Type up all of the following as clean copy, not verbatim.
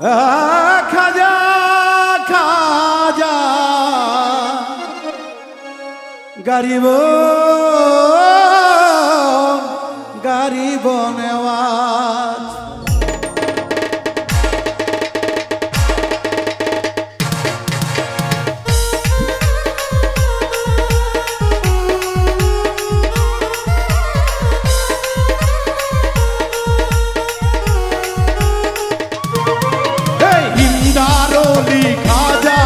খাজা খাজা গরিব গরিব নেওয়াজ খাজা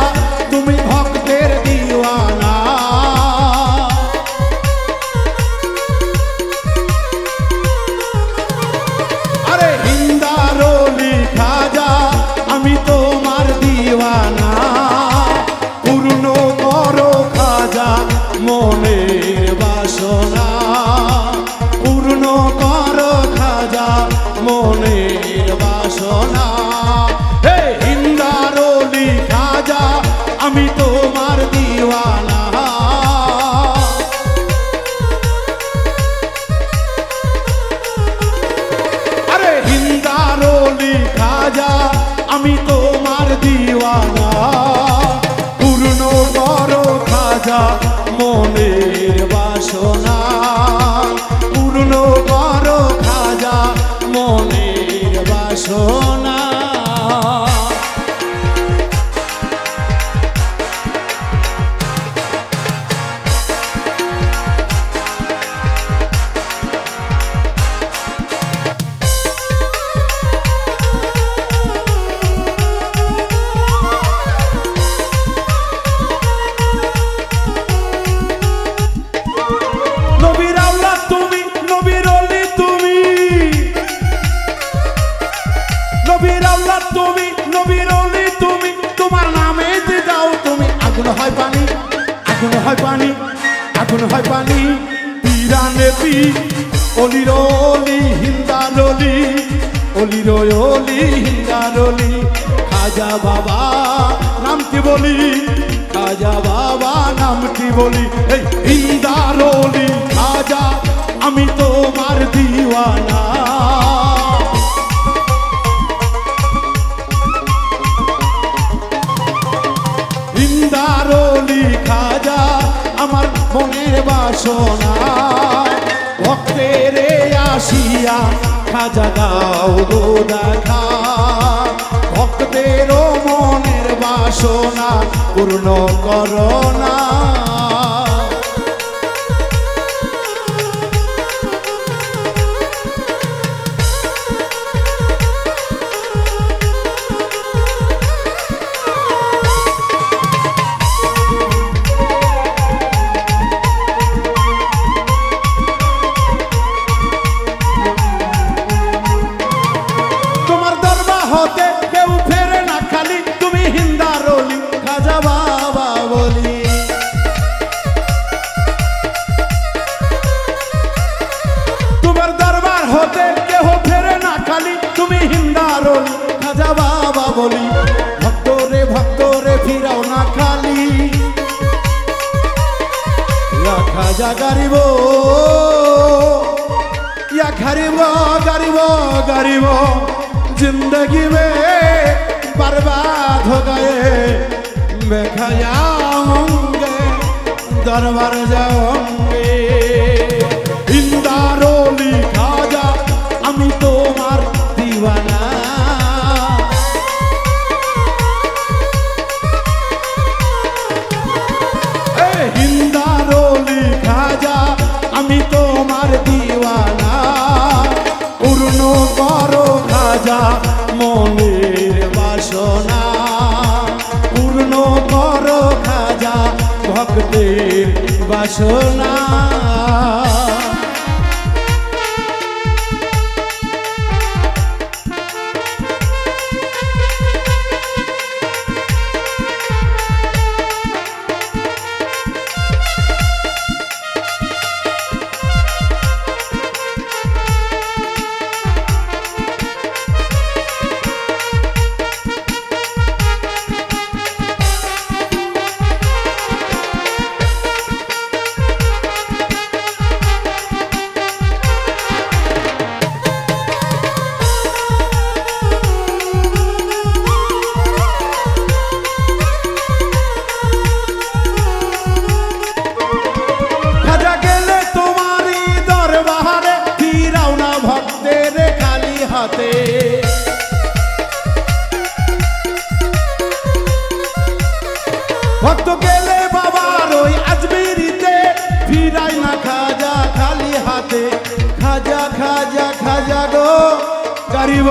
তুমি ভক্তের দিওয়ানা আরে হিন্দারোলি খাজা আমি তোমার দিওয়ানা পূর্ণ করো খাজা মনের বাসনা পূর্ণ করো খাজা মনের বাসনা খাজা আমি তোমার দিওয়ানা আরে হিন্দারোলি খাজা আমি তোমার দিওয়ানা পূর্ণ করো খাজা মনের বাসনা পূর্ণ করো খাজা মনের বাসনা তুমি নবীর ওলি তুমি তোমার নামে দাও তুমি আগুন হয় পানি আগুন হয় পানি আগুন হয় পানি পীরানে পীর ওলির ওলি হিন্দারোলি ওলির ওলি হিন্দারোলি খাজা বাবা নামটি বলি খাজা বাবা নামটি বলি এই হিন্দারোলি খাজা আমি তোমার দিওয়ানা হিন্দারোলি খাজা আমার মনের বাসনা ভক্তের আসিয়া খাজা দাও গো দেখা ভক্তের মনের বাসনা পূর্ণ করো না কেউ ফেরে না খালি তুমি হিন্দারোলি খাজা বাবা বলি তোমার দরবার হতে কেউ ফেরে না খালি তুমি হিন্দারোলি খাজা বাবা বলি ভক্ত রে ফিরাও না খালি ইয়া খাজা গরিব ইয়া গরিব গরিব गरीब जिंदगी में बर्बाद हो गए मैं जाऊंगे दरबार जाऊंगे हिंदारोली खाजा আমি তোমার দিওয়ানা হিন্দারোলি খাজা আমি তোমার দিওয়ানা পূর্ণ করো খাজা মনের বাসনা পূর্ণ করো খাজা ভক্তের বাসনা ফিরাই না খাজা খালি হাতে, খাজা খাজা খাজা গো গরিব